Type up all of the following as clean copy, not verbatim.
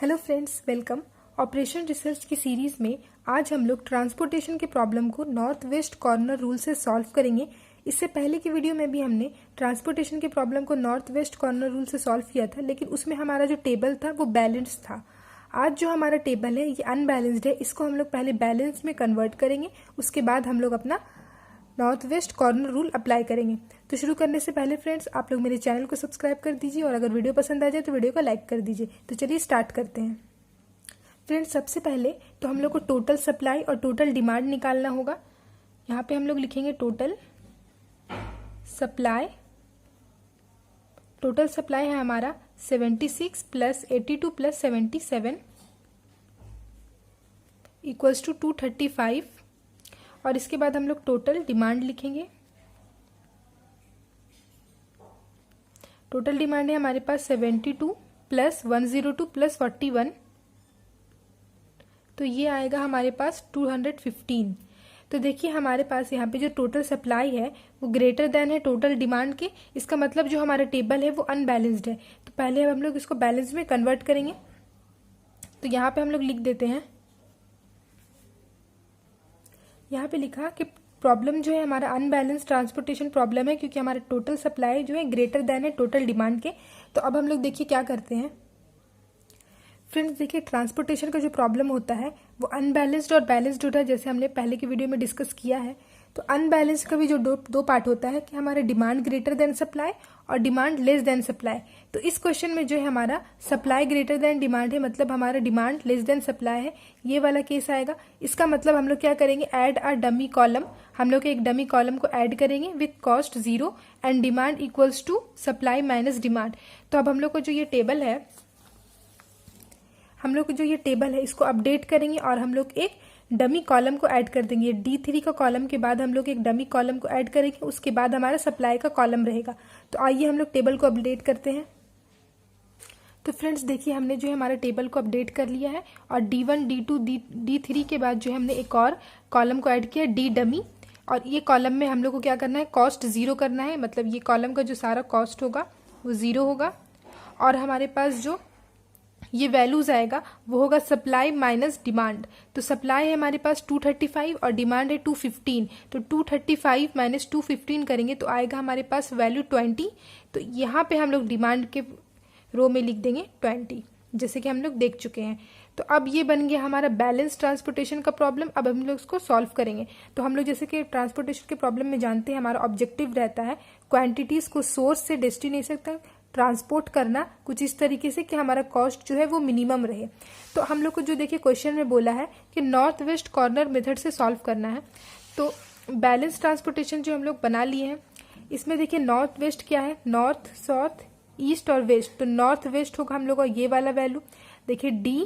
Hello friends, welcome. Operation research की series में आज हम लोग ट्रांसपोर्टेशन के प्रॉब्लम को नॉर्थ वेस्ट कॉर्नर रूल से सॉल्व करेंगे। इससे पहले की वीडियो में भी हमने ट्रांसपोर्टेशन के प्रॉब्लम को नॉर्थ वेस्ट कॉर्नर रूल से सॉल्व किया था, लेकिन उसमें हमारा जो टेबल था वो बैलेंस था। आज जो हमारा टेबल है ये अनबैलेंस्ड है। इसको हम लोग पहले बैलेंस में कन्वर्ट करेंगे, उसके बाद हम लोग अपना north west corner rule apply करेंगे। तो शुरू करने से पहले फ्रेंड्स, आप लोग मेरे चैनल को सब्सक्राइब कर दीजिए और अगर वीडियो पसंद आ जाए तो वीडियो को लाइक कर दीजिए। तो चलिए स्टार्ट करते हैं। फ्रेंड्स, सबसे पहले तो हम लोग को टोटल सप्लाई और टोटल डिमांड निकालना होगा। यहाँ पे हम लोग लिखेंगे टोटल सप्लाई। टोटल सप्लाई है हमारा 76 प्लस 82 प्लस 77 इक्वल्स टू 235। और इसके बाद हम लोग टोटल डिमांड लिखेंगे। टोटल डिमांड है हमारे पास 72 प्लस 102 प्लस 41, तो ये आएगा हमारे पास 215। तो देखिए हमारे पास यहाँ पे जो टोटल सप्लाई है वो ग्रेटर देन है टोटल डिमांड के। इसका मतलब जो हमारा टेबल है वो अनबैलेंस्ड है। तो पहले हम लोग इसको बैलेंस में कन्वर्ट करेंगे। तो यहाँ पे हम लोग लिख देते हैं, यहाँ पे लिखा कि प्रॉब्लम जो है हमारा अनबैलेंस ट्रांसपोर्टेशन प्रॉब्लम है, क्योंकि हमारा टोटल सप्लाई जो है ग्रेटर देन है टोटल डिमांड के। तो अब हम लोग देखिए क्या करते हैं। फ्रेंड्स देखिए, ट्रांसपोर्टेशन का जो प्रॉब्लम होता है वो अनबैलेंस्ड और बैलेंस्ड होता है, जैसे हमने पहले की वीडियो में डिस्कस किया है। तो अनबैलेंस्ड का भी जो दो पार्ट होता है कि हमारा डिमांड ग्रेटर देन सप्लाई और डिमांड लेस देन सप्लाई। तो इस क्वेश्चन में जो है हमारा सप्लाई ग्रेटर देन डिमांड है, मतलब हमारा डिमांड लेस देन सप्लाई है, ये वाला केस आएगा। इसका मतलब हम लोग क्या करेंगे, ऐड अ डमी कॉलम। हम लोग एक डमी कॉलम को ऐड करेंगे with cost 0 and demand equals to supply minus demand. तो अब हम लोग को जो ये टेबल है, इसको अपडेट करेंगे और हम लोग एक डमी कॉलम को ऐड कर देंगे। D3 का कॉलम के बाद हम लोग एक डमी कॉलम को ऐड करेंगे, उसके बाद हमारा सप्लाई का कॉलम रहेगा। तो आइए हम लोग टेबल को अपडेट करते हैं। तो फ्रेंड्स देखिए, हमने जो है हमारा टेबल को अपडेट कर लिया है और D1 D2 D3 के बाद जो है हमने एक और कॉलम को ऐड किया D डमी। और ये कॉलम में हम लोग को क्या करना है, कॉस्ट 0 करना है, मतलब ये कॉलम का जो सारा कॉस्ट होगा वो 0 होगा। और हमारे पास जो ये वैल्यूज आएगा वो होगा सप्लाई माइनस डिमांड। तो सप्लाई है हमारे पास 235 और डिमांड है 215। तो 235 माइनस 215 करेंगे तो आएगा हमारे पास वैल्यू 20। तो यहाँ पे हम लोग डिमांड के रो में लिख देंगे 20, जैसे कि हम लोग देख चुके हैं। तो अब ये बन गया हमारा बैलेंस ट्रांसपोर्टेशन का प्रॉब्लम। अब हम लोग इसको सॉल्व करेंगे। तो हम लोग जैसे कि ट्रांसपोर्टेशन के प्रॉब्लम में जानते हैं हमारा ऑब्जेक्टिव रहता है क्वांटिटीज को सोर्स से डेस्टिनेशन तक ट्रांसपोर्ट करना कुछ इस तरीके से कि हमारा कॉस्ट जो है वो मिनिमम रहे। तो हम लोग को जो देखिए क्वेश्चन में बोला है कि नॉर्थ वेस्ट कॉर्नर मेथड से सॉल्व करना है। तो बैलेंस ट्रांसपोर्टेशन जो हम लोग बना लिए हैं, इसमें देखिए नॉर्थ वेस्ट क्या है, नॉर्थ साउथ ईस्ट और वेस्ट। तो नॉर्थ वेस्ट होगा हम लोग का ये वाला वैल्यू। देखिए D,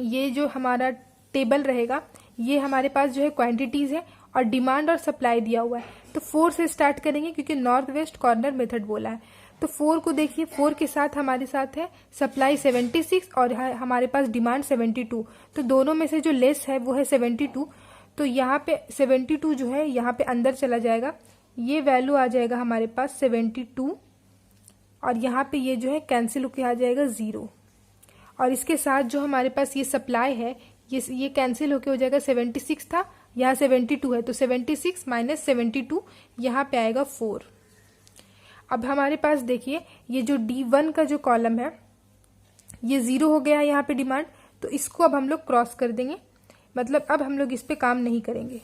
ये जो हमारा टेबल रहेगा ये हमारे पास जो है क्वांटिटीज है और डिमांड और सप्लाई दिया हुआ है। तो 4 से स्टार्ट करेंगे क्योंकि नॉर्थ वेस्ट कॉर्नर मेथड बोला है। तो 4 को देखिए, 4 के साथ हमारे साथ है सप्लाई 76 और हमारे पास डिमांड 72। तो दोनों में से जो लेस है वो है 72। तो यहाँ पे 72 जो है यहाँ पे अंदर चला जाएगा, ये वैल्यू आ जाएगा हमारे पास 72 और यहाँ पे ये जो है कैंसिल होके आ जाएगा 0। और इसके साथ जो हमारे पास ये सप्लाई है ये कैंसिल होके हो जाएगा, 76 था यहाँ 72 है, तो 76 माइनस 72 यहाँ पे आएगा 4। अब हमारे पास देखिए ये जो D1 का जो कॉलम है ये 0 हो गया है यहाँ पे डिमांड। तो इसको अब हम लोग क्रॉस कर देंगे, मतलब अब हम लोग इस पे काम नहीं करेंगे।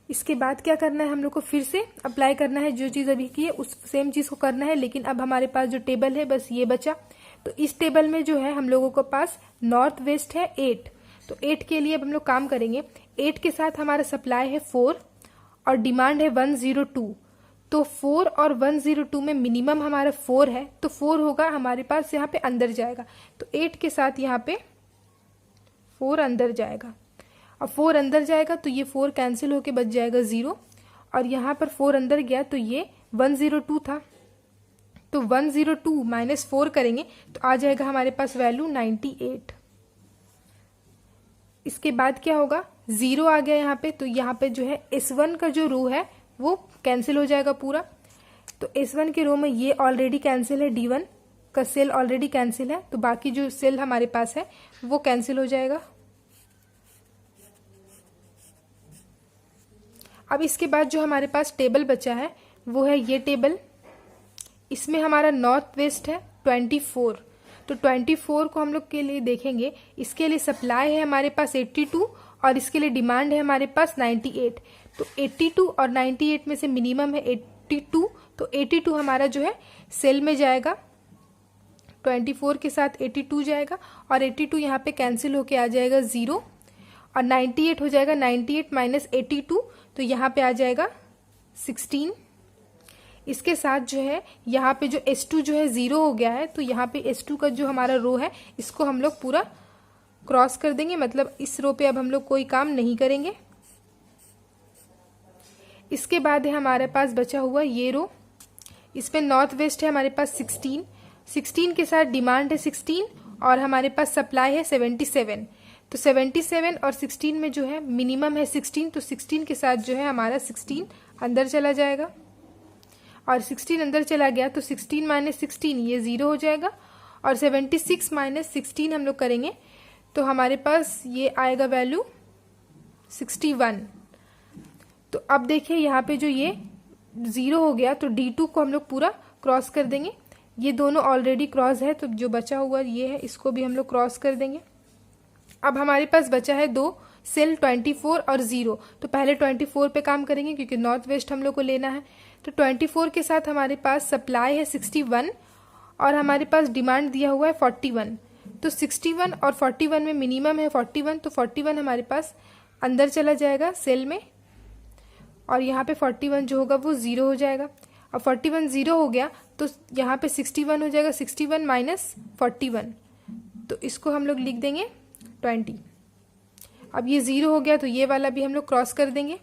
इसके बाद क्या करना है, हम लोग को फिर से अप्लाई करना है जो चीज़ अभी की है उस सेम चीज़ को करना है, लेकिन अब हमारे पास जो टेबल है बस ये बचा। तो इस टेबल में जो है हम लोगों के पास नॉर्थ वेस्ट है 8। तो 8 के लिए अब हम लोग काम करेंगे। 8 के साथ हमारा सप्लाई है 4 और डिमांड है 102। तो 4 और 102 में मिनिमम हमारा 4 है, तो 4 होगा हमारे पास यहाँ पे अंदर जाएगा। तो 8 के साथ यहाँ पे 4 अंदर जाएगा। अब 4 अंदर जाएगा तो ये 4 कैंसिल होके बच जाएगा 0 और यहाँ पर 4 अंदर गया तो ये 102 था। तो 102 माइनस 4 करेंगे तो आ जाएगा हमारे पास वैल्यू 98। इसके बाद क्या होगा, 0 आ गया यहाँ पे। तो यहाँ पे जो है S1 का जो रो है वो कैंसिल हो जाएगा पूरा। तो S1 के रो में ये ऑलरेडी कैंसिल है, D1 का सेल ऑलरेडी कैंसिल है, तो बाकी जो सेल हमारे पास है वो कैंसिल हो जाएगा। अब इसके बाद जो हमारे पास टेबल बचा है वो है ये टेबल। इसमें हमारा नॉर्थ वेस्ट है 24, तो 24 को हम लोग के लिए देखेंगे। इसके लिए सप्लाई है हमारे पास 82 और इसके लिए डिमांड है हमारे पास 98। तो 82 और 98 में से मिनिमम है 82, तो 82 हमारा जो है सेल में जाएगा, 24 के साथ 82 जाएगा और 82 यहाँ पे कैंसिल होके आ जाएगा 0 और 98 हो जाएगा 98 माइनस 82, तो यहाँ पे आ जाएगा 16। इसके साथ जो है यहाँ पे जो S2 जो है 0 हो गया है, तो यहाँ पे S2 का जो हमारा रो है इसको हम लोग पूरा क्रॉस कर देंगे, मतलब इस रो पे अब हम लोग कोई काम नहीं करेंगे। इसके बाद है हमारे पास बचा हुआ ये रो। इसमें नॉर्थ वेस्ट है हमारे पास 16, 16 के साथ डिमांड है 16 और हमारे पास सप्लाई है 77। तो 77 और 16 में जो है मिनिमम है 16, तो 16 के साथ जो है हमारा 16 अंदर चला जाएगा और 16 अंदर चला गया तो 16 माइनस 16 ये 0 हो जाएगा और 76 माइनस 16 हम लोग करेंगे तो हमारे पास ये आएगा वैल्यू 61। तो अब देखिए यहाँ पे जो ये 0 हो गया तो D2 को हम लोग पूरा क्रॉस कर देंगे। ये दोनों ऑलरेडी क्रॉस है, तो जो बचा हुआ ये है इसको भी हम लोग क्रॉस कर देंगे। अब हमारे पास बचा है दो सेल 24 और 0, तो पहले 24 पे काम करेंगे क्योंकि नॉर्थ वेस्ट हम लोग को लेना है। तो 24 के साथ हमारे पास सप्लाई है 61 और हमारे पास डिमांड दिया हुआ है 41। तो 61 और 41 में मिनिमम है 41, तो 41 हमारे पास अंदर चला जाएगा सेल में और यहाँ पे 41 जो होगा वो 0 हो जाएगा। अब 41 0 हो गया तो यहाँ पे 61 हो जाएगा, 61 माइनस 41, तो इसको हम लोग लिख देंगे 20। अब ये 0 हो गया तो ये वाला भी हम लोग क्रॉस कर देंगे।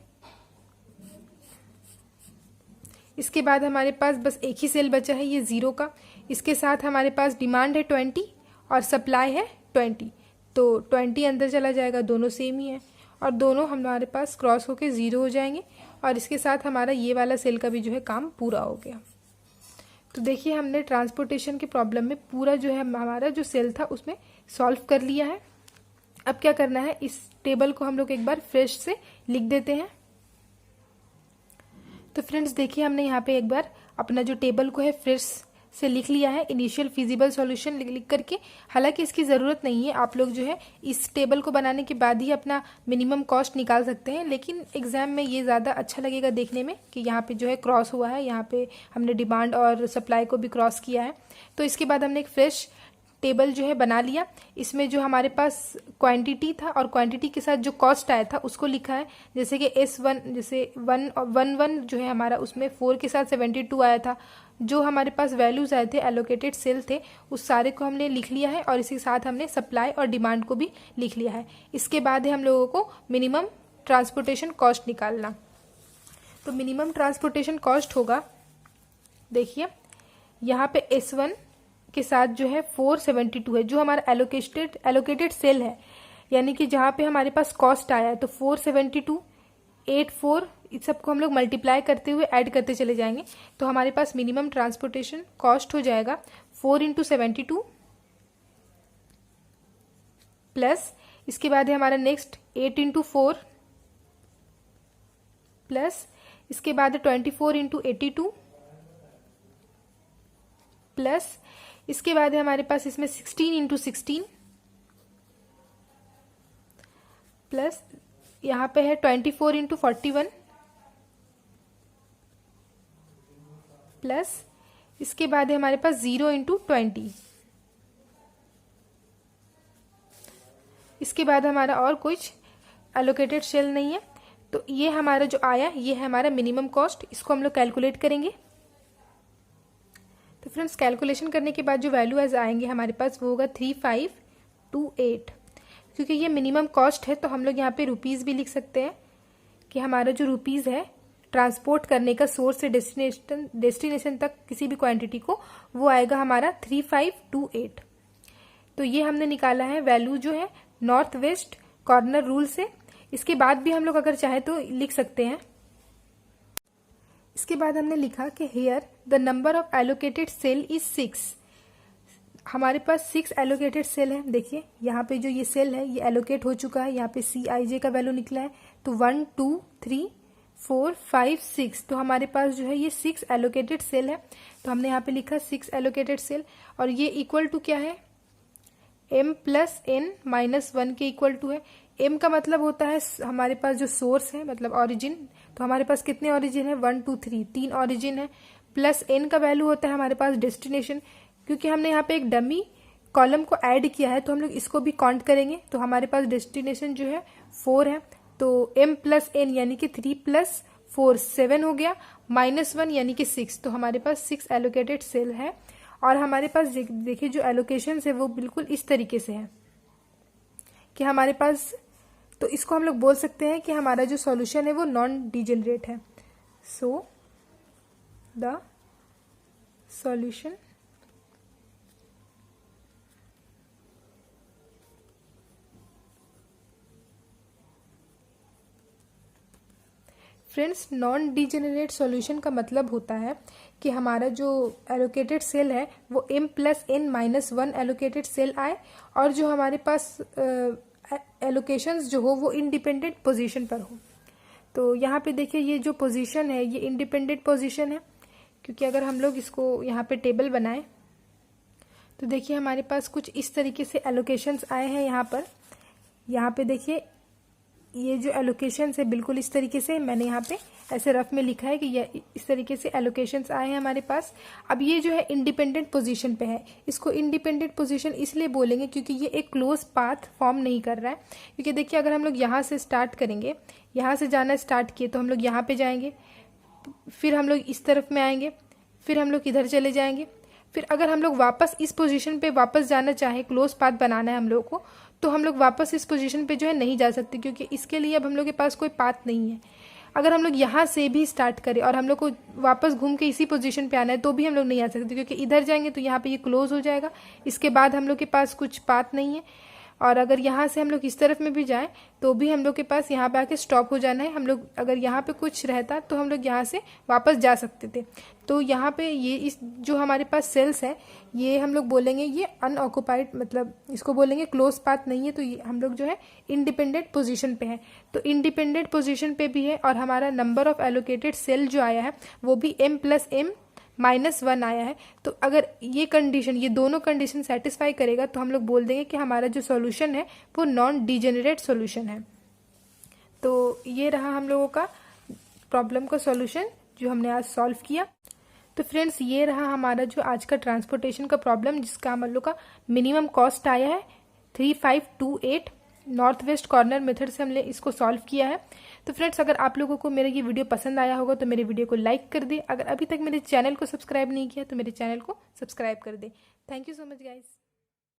इसके बाद हमारे पास बस एक ही सेल बचा है ये 0 का। इसके साथ हमारे पास डिमांड है 20 और सप्लाई है 20, तो 20 अंदर चला जाएगा, दोनों सेम ही है और दोनों हमारे पास क्रॉस होके 0 हो जाएंगे और इसके साथ हमारा ये वाला सेल का भी जो है काम पूरा हो गया। तो देखिए हमने ट्रांसपोर्टेशन के प्रॉब्लम में पूरा जो है हमारा जो सेल था उसमें सॉल्व कर लिया है। अब क्या करना है, इस टेबल को हम लोग एक बार फ्रेश से लिख देते हैं। तो फ्रेंड्स देखिए हमने यहाँ पे एक बार अपना जो टेबल को है फ्रेश से लिख लिया है, इनिशियल फिजिबल सॉल्यूशन लिख करके। हालांकि इसकी ज़रूरत नहीं है, आप लोग जो है इस टेबल को बनाने के बाद ही अपना मिनिमम कॉस्ट निकाल सकते हैं, लेकिन एग्जाम में ये ज़्यादा अच्छा लगेगा देखने में कि यहाँ पे जो है क्रॉस हुआ है, यहाँ पे हमने डिमांड और सप्लाई को भी क्रॉस किया है। तो इसके बाद हमने एक फ्रेश टेबल जो है बना लिया। इसमें जो हमारे पास क्वांटिटी था और क्वांटिटी के साथ जो कॉस्ट आया था उसको लिखा है, जैसे कि S1 जैसे 1 जो है हमारा उसमें 4 के साथ 72 आया था। जो हमारे पास वैल्यूज आए थे एलोकेटेड सेल थे उस सारे को हमने लिख लिया है और इसी साथ हमने सप्लाई और डिमांड को भी लिख लिया है। इसके बाद है हम लोगों को मिनिमम ट्रांसपोर्टेशन कॉस्ट निकालना। तो मिनिमम ट्रांसपोर्टेशन कॉस्ट होगा, देखिए यहाँ पे S1 के साथ जो है 472 है, जो हमारा एलोकेटेड सेल है, यानी कि जहाँ पे हमारे पास कॉस्ट आया है। तो 472 84 इस सबको हम लोग मल्टीप्लाई करते हुए ऐड करते चले जाएंगे, तो हमारे पास मिनिमम ट्रांसपोर्टेशन कॉस्ट हो जाएगा 4 × 72 प्लस इसके बाद है हमारा नेक्स्ट 8 × 4 प्लस इसके बाद है 24 × 82 प्लस इसके बाद है हमारे पास इसमें 16 × 16 प्लस यहाँ पे है 24 × 41 प्लस इसके बाद है हमारे पास 0 × 20। इसके बाद हमारा और कुछ एलोकेटेड सेल नहीं है, तो ये हमारा जो आया ये है हमारा मिनिमम कॉस्ट। इसको हम लोग कैलकुलेट करेंगे। तो फ्रेंड्स कैलकुलेशन करने के बाद जो वैल्यू एज आएंगे हमारे पास वो होगा 3528। क्योंकि ये मिनिमम कॉस्ट है तो हम लोग यहाँ पे रुपीज़ भी लिख सकते हैं कि हमारा जो रुपीज़ है ट्रांसपोर्ट करने का सोर्स से डेस्टिनेशन तक किसी भी क्वांटिटी को, वो आएगा हमारा 3528। तो ये हमने निकाला है वैल्यू जो है नॉर्थ वेस्ट कॉर्नर रूल से। इसके बाद भी हम लोग अगर चाहे तो लिख सकते हैं। इसके बाद हमने लिखा कि here the number of allocated cell is 6। हमारे पास 6 एलोकेटेड सेल है। देखिए यहाँ पे जो ये सेल है ये एलोकेट हो चुका है, यहाँ पे CIJ का वैल्यू निकला है। तो 1 2 3 4 5 6, तो हमारे पास जो है ये 6 एलोकेटेड सेल है। तो हमने यहाँ पे लिखा 6 एलोकेटेड सेल, और ये इक्वल टू क्या है, m प्लस n माइनस 1 के इक्वल टू है। m का मतलब होता है हमारे पास जो सोर्स है, मतलब ऑरिजिन। तो हमारे पास कितने ऑरिजिन है, 1 2 3, 3 ऑरिजिन है। प्लस n का वैल्यू होता है हमारे पास डेस्टिनेशन। क्योंकि हमने यहाँ पे एक डमी कॉलम को ऐड किया है तो हम लोग इसको भी काउंट करेंगे। तो हमारे पास डेस्टिनेशन जो है 4 है, तो m प्लस n यानी कि 3 प्लस 4 7 हो गया, माइनस 1 यानी कि 6। तो हमारे पास 6 एलोकेटेड सेल है। और हमारे पास देखिए जो एलोकेशन है वो बिल्कुल इस तरीके से है कि हमारे पास, तो इसको हम लोग बोल सकते हैं कि हमारा जो सॉल्यूशन है वो नॉन डिजेनरेट है। So the solution friends, non degenerate solution का मतलब होता है कि हमारा जो एलोकेटेड सेल है वो m plus n minus 1 allocated cell आए, और जो हमारे पास एलोकेशंस जो हो वो इंडिपेंडेंट पोजीशन पर हो। तो यहाँ पे देखिए ये जो पोजीशन है ये इंडिपेंडेंट पोजीशन है, क्योंकि अगर हम लोग इसको यहाँ पे टेबल बनाएं तो देखिए हमारे पास कुछ इस तरीके से एलोकेशंस आए हैं। यहाँ पे देखिए ये जो एलोकेशंस है बिल्कुल इस तरीके से, मैंने यहाँ पे ऐसे रफ में लिखा है कि ये इस तरीके से एलोकेशंस आए हैं हमारे पास। अब ये जो है इंडिपेंडेंट पोजीशन पे है। इसको इंडिपेंडेंट पोजीशन इसलिए बोलेंगे क्योंकि ये एक क्लोज पाथ फॉर्म नहीं कर रहा है। क्योंकि देखिए अगर हम लोग यहाँ से स्टार्ट करेंगे, यहाँ से जाना स्टार्ट किए तो हम लोग यहाँ पे जाएंगे, फिर हम लोग इस तरफ में आएंगे, फिर हम लोग इधर चले जाएंगे, फिर अगर हम लोग वापस इस पोजीशन पे वापस जाना चाहे, क्लोज पाथ बनाना है हम लोग को, तो हम लोग वापस इस पोजीशन पे जो है नहीं जा सकते, क्योंकि इसके लिए अब हम लोग के पास कोई पाथ नहीं है। अगर हम लोग यहाँ से भी स्टार्ट करें और हम लोग को वापस घूम के इसी पोजीशन पे आना है तो भी हम लोग नहीं आ सकते, क्योंकि इधर जाएंगे तो यहाँ पे ये क्लोज हो जाएगा। इसके बाद हम लोग के पास कुछ पाथ नहीं है। और अगर यहाँ से हम लोग इस तरफ में भी जाएं तो भी हम लोग के पास यहाँ पे आके स्टॉप हो जाना है। हम लोग अगर यहाँ पे कुछ रहता तो हम लोग यहाँ से वापस जा सकते थे। तो यहाँ पे ये इस जो हमारे पास सेल्स है ये हम लोग बोलेंगे ये अनऑक्युपाइड, मतलब इसको बोलेंगे क्लोज पाथ नहीं है। तो ये हम लोग जो है इंडिपेंडेंट पोजीशन पे है। तो इंडिपेंडेंट पोजीशन पे भी है, और हमारा नंबर ऑफ एलोकेटेड सेल जो आया है वो भी m प्लस m माइनस 1 आया है। तो अगर ये कंडीशन, ये दोनों कंडीशन सेटिस्फाई करेगा तो हम लोग बोल देंगे कि हमारा जो सॉल्यूशन है वो नॉन डिजेनरेट सॉल्यूशन है। तो ये रहा हम लोगों का प्रॉब्लम का सॉल्यूशन जो हमने आज सॉल्व किया। तो फ्रेंड्स ये रहा हमारा जो आज का ट्रांसपोर्टेशन का प्रॉब्लम, जिसका हम लोग का मिनिमम कॉस्ट आया है 3528। नॉर्थ वेस्ट कॉर्नर मेथड से हमने इसको सॉल्व किया है। तो फ्रेंड्स अगर आप लोगों को मेरा ये वीडियो पसंद आया होगा तो मेरे वीडियो को लाइक कर दे। अगर अभी तक मेरे चैनल को सब्सक्राइब नहीं किया तो मेरे चैनल को सब्सक्राइब कर दे। Thank you so much guys.